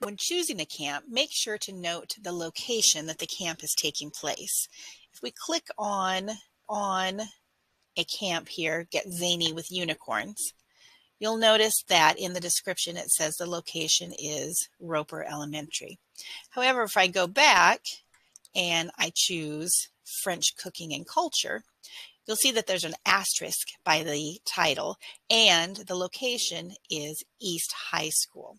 When choosing a camp, make sure to note the location that the camp is taking place. If we click on a camp here, Get Zany with Unicorns, you'll notice that in the description it says the location is Roper Elementary. However, if I go back and I choose French Cooking and Culture, you'll see that there's an asterisk by the title, and the location is East High School.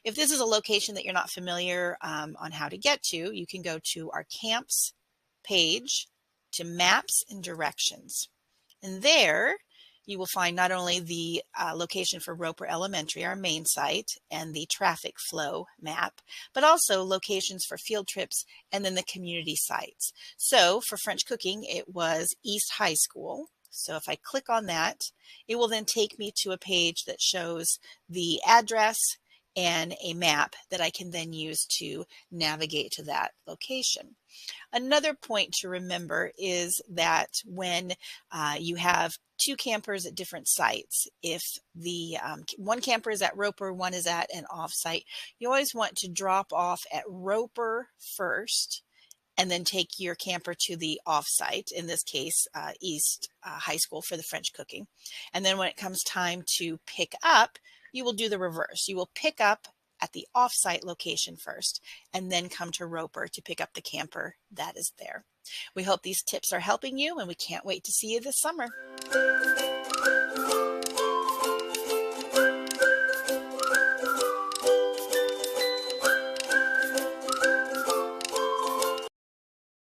If this is a location that you're not familiar on how to get to, you can go to our camps page, to Maps and Directions. And there you will find not only the location for Roper Elementary, our main site, and the traffic flow map, but also locations for field trips and then the community sites. So for French cooking, it was East High School. So if I click on that, it will then take me to a page that shows the address and a map that I can then use to navigate to that location. Another point to remember is that when you have two campers at different sites, if the one camper is at Roper, one is at an off-site, you always want to drop off at Roper first and then take your camper to the off-site, in this case, East High School for the French cooking. And then when it comes time to pick up, you will do the reverse. You will pick up at the off-site location first, and then come to Roper to pick up the camper that is there. We hope these tips are helping you, and we can't wait to see you this summer.